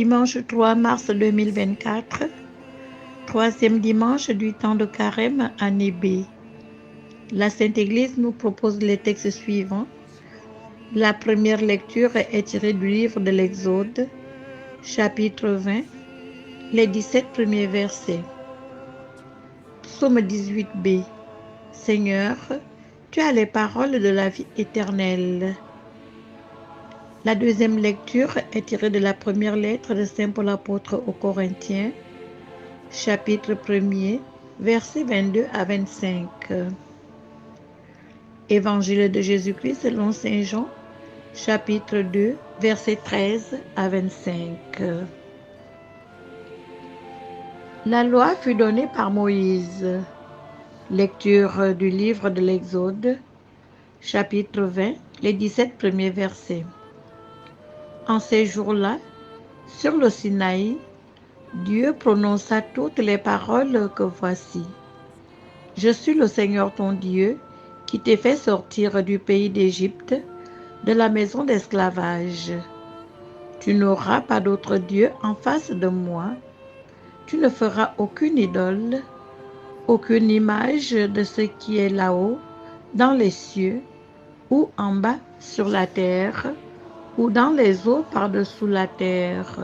Dimanche 3 mars 2024, troisième dimanche du temps de Carême, année B. La Sainte Église nous propose les textes suivants. La première lecture est tirée du livre de l'Exode, chapitre 20, les 17 premiers versets. Psaume 18b. Seigneur, tu as les paroles de la vie éternelle. La deuxième lecture est tirée de la première lettre de Saint Paul apôtre aux Corinthiens, chapitre 1er, versets 22 à 25. Évangile de Jésus-Christ selon Saint Jean, chapitre 2, versets 13 à 25. La loi fut donnée par Moïse. Lecture du livre de l'Exode, chapitre 20, les 17 premiers versets. En ces jours-là, sur le Sinaï, Dieu prononça toutes les paroles que voici. Je suis le Seigneur ton Dieu, qui t'ai fait sortir du pays d'Égypte, de la maison d'esclavage. Tu n'auras pas d'autre Dieu en face de moi. Tu ne feras aucune idole, aucune image de ce qui est là-haut, dans les cieux, ou en bas sur la terre, ou dans les eaux par-dessous la terre.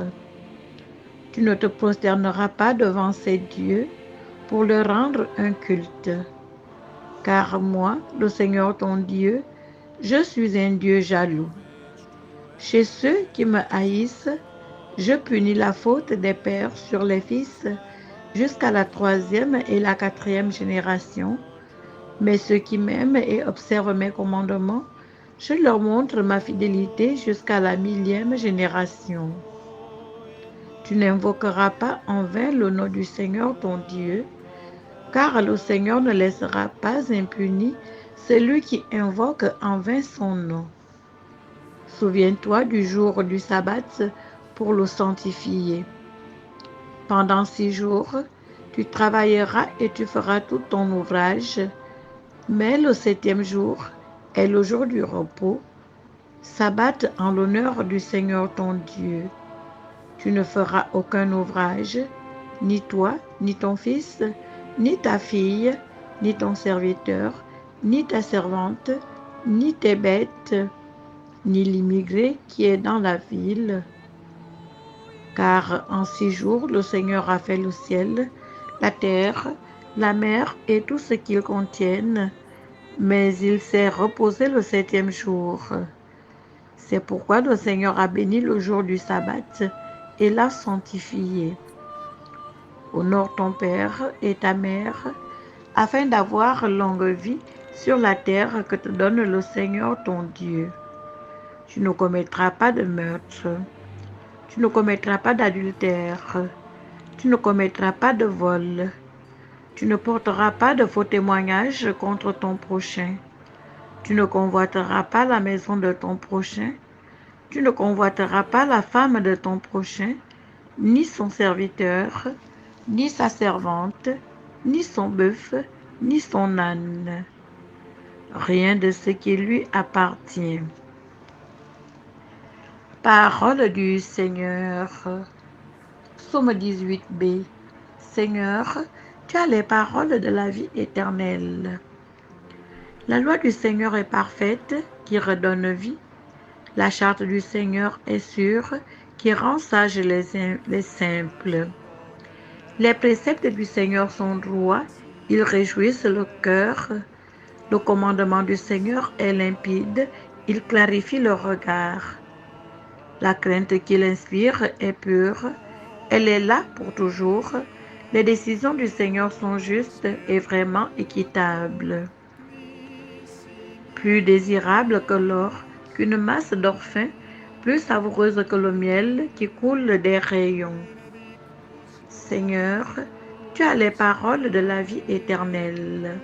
Tu ne te prosterneras pas devant ces dieux pour leur rendre un culte. Car moi, le Seigneur ton Dieu, je suis un Dieu jaloux. Chez ceux qui me haïssent, je punis la faute des pères sur les fils jusqu'à la 3e et la 4e génération. Mais ceux qui m'aiment et observent mes commandements, je leur montre ma fidélité jusqu'à la 1000e génération. Tu n'invoqueras pas en vain le nom du Seigneur ton Dieu, car le Seigneur ne laissera pas impuni celui qui invoque en vain son nom. Souviens-toi du jour du sabbat pour le sanctifier. Pendant 6 jours, tu travailleras et tu feras tout ton ouvrage, mais le 7e jour est le jour du repos, sabbat en l'honneur du Seigneur ton Dieu. Tu ne feras aucun ouvrage, ni toi, ni ton fils, ni ta fille, ni ton serviteur, ni ta servante, ni tes bêtes, ni l'immigré qui est dans la ville. Car en 6 jours, le Seigneur a fait le ciel, la terre, la mer et tout ce qu'ils contiennent, mais il s'est reposé le 7e jour. C'est pourquoi le Seigneur a béni le jour du sabbat et l'a sanctifié. Honore ton père et ta mère, afin d'avoir longue vie sur la terre que te donne le Seigneur ton Dieu. Tu ne commettras pas de meurtre. Tu ne commettras pas d'adultère. Tu ne commettras pas de vol. Tu ne porteras pas de faux témoignages contre ton prochain. Tu ne convoiteras pas la maison de ton prochain. Tu ne convoiteras pas la femme de ton prochain, ni son serviteur, ni sa servante, ni son bœuf, ni son âne. Rien de ce qui lui appartient. Parole du Seigneur. Psaume 18b. Seigneur, tu as les paroles de la vie éternelle. La loi du Seigneur est parfaite, qui redonne vie. La charte du Seigneur est sûre, qui rend sages les simples. Les préceptes du Seigneur sont droits, ils réjouissent le cœur. Le commandement du Seigneur est limpide, il clarifie le regard. La crainte qu'il inspire est pure, elle est là pour toujours. Les décisions du Seigneur sont justes et vraiment équitables. Plus désirable que l'or, qu'une masse d'or fin, plus savoureuse que le miel qui coule des rayons. Seigneur, tu as les paroles de la vie éternelle.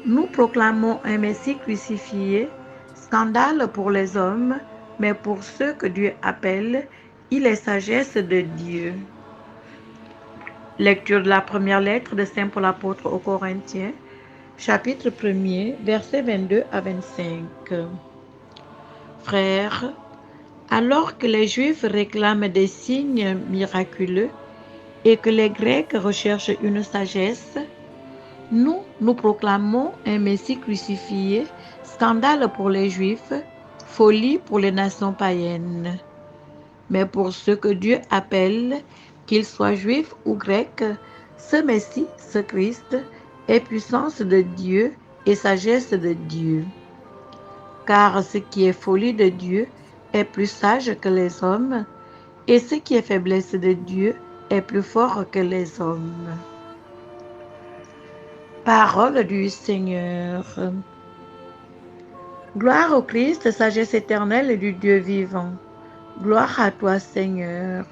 Nous proclamons un Messie crucifié, scandale pour les hommes, mais pour ceux que Dieu appelle, il est sagesse de Dieu. Lecture de la première lettre de Saint Paul apôtre aux Corinthiens, chapitre 1er, versets 22 à 25. Frères, Alors que les Juifs réclament des signes miraculeux et que les Grecs recherchent une sagesse, nous proclamons un Messie crucifié, scandale pour les Juifs, folie pour les nations païennes. Mais pour ceux que Dieu appelle, qu'ils soient juifs ou grecs, ce Messie, ce Christ, est puissance de Dieu et sagesse de Dieu. Car ce qui est folie de Dieu est plus sage que les hommes, et ce qui est faiblesse de Dieu est plus fort que les hommes. Parole du Seigneur. Gloire au Christ, sagesse éternelle du Dieu vivant. Gloire à toi, Seigneur.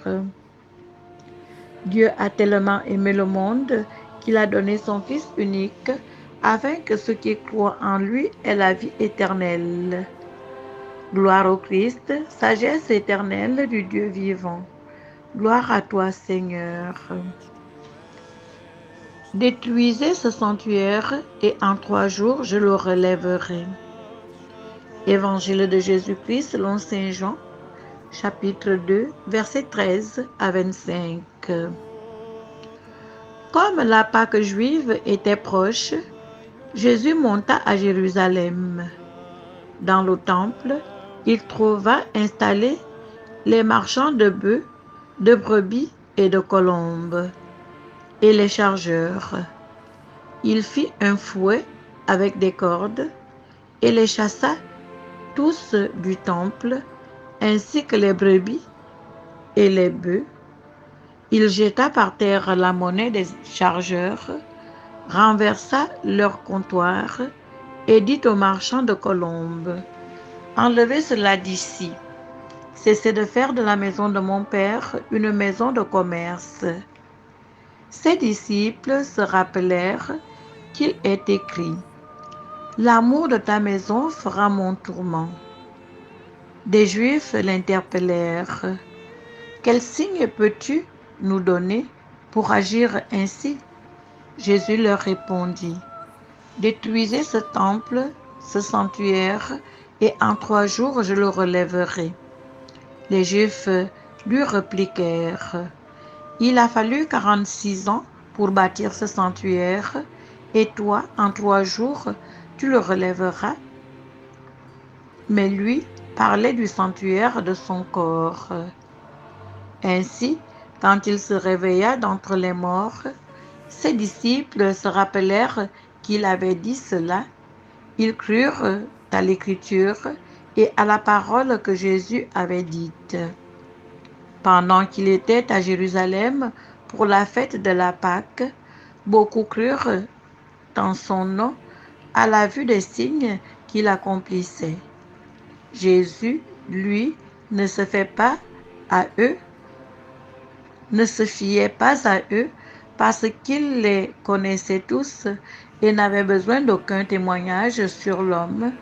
Dieu a tellement aimé le monde qu'il a donné son Fils unique afin que ceux qui croient en lui aient la vie éternelle. Gloire au Christ, sagesse éternelle du Dieu vivant. Gloire à toi, Seigneur. Détruisez ce sanctuaire et en 3 jours je le relèverai. Évangile de Jésus-Christ selon Saint Jean, chapitre 2, versets 13 à 25. Comme la Pâque juive était proche, Jésus monta à Jérusalem. Dans le temple, il trouva installés les marchands de bœufs, de brebis et de colombes, et les chargeurs. Il fit un fouet avec des cordes et les chassa tous du temple, ainsi que les brebis et les bœufs. Il jeta par terre la monnaie des chargeurs, renversa leur comptoir et dit aux marchands de colombes, « Enlevez cela d'ici. Cessez de faire de la maison de mon Père une maison de commerce. » Ses disciples se rappelèrent qu'il est écrit, « L'amour de ta maison fera mon tourment. » Des Juifs l'interpellèrent, « Quel signe peux-tu nous donner pour agir ainsi ?» Jésus leur répondit, « Détruisez ce temple, ce sanctuaire, et en 3 jours je le relèverai. » Les Juifs lui répliquèrent, « Il a fallu 46 ans pour bâtir ce sanctuaire, et toi, en 3 jours, tu le relèveras. » Mais lui parlait du sanctuaire de son corps. Ainsi, quand il se réveilla d'entre les morts, ses disciples se rappelèrent qu'il avait dit cela. Ils crurent à l'Écriture et à la parole que Jésus avait dite. Pendant qu'il était à Jérusalem pour la fête de la Pâque, beaucoup crurent en son nom à la vue des signes qu'il accomplissait. Jésus, lui, ne se fiait pas à eux parce qu'il les connaissait tous et n'avait besoin d'aucun témoignage sur l'homme.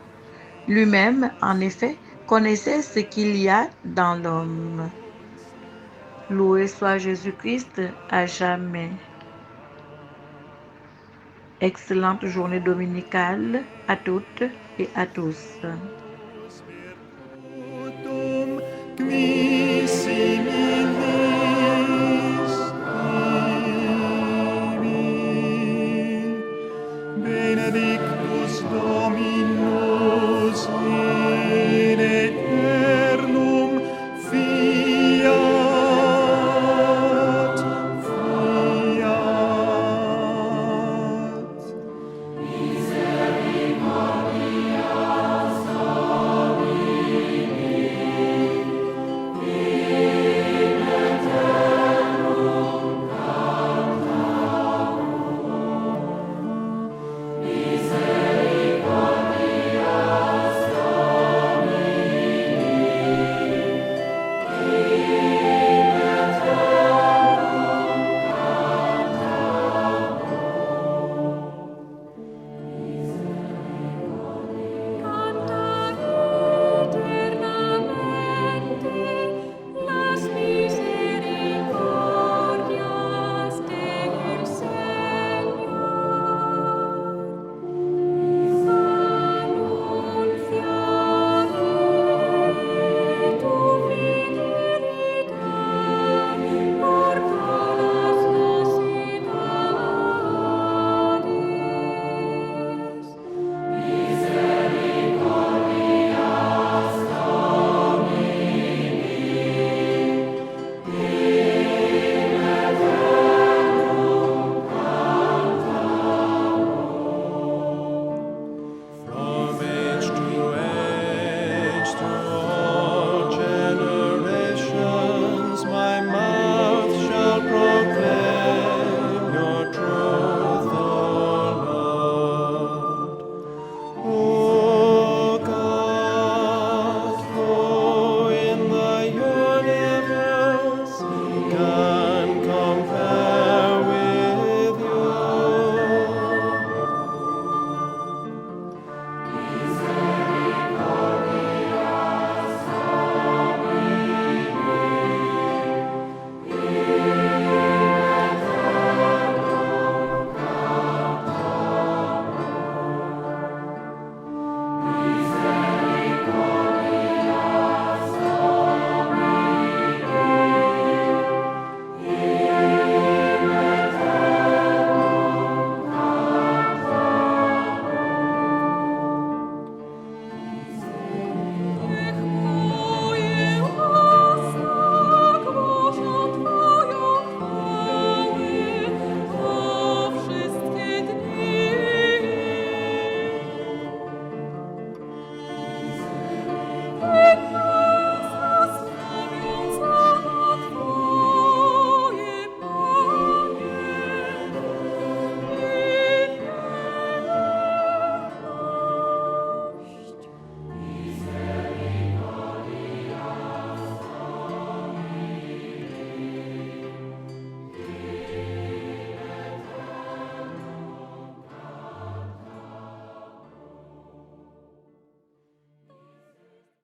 Lui-même, en effet, connaissait ce qu'il y a dans l'homme. Loué soit Jésus-Christ à jamais. Excellente journée dominicale à toutes et à tous. Benedictus Dominus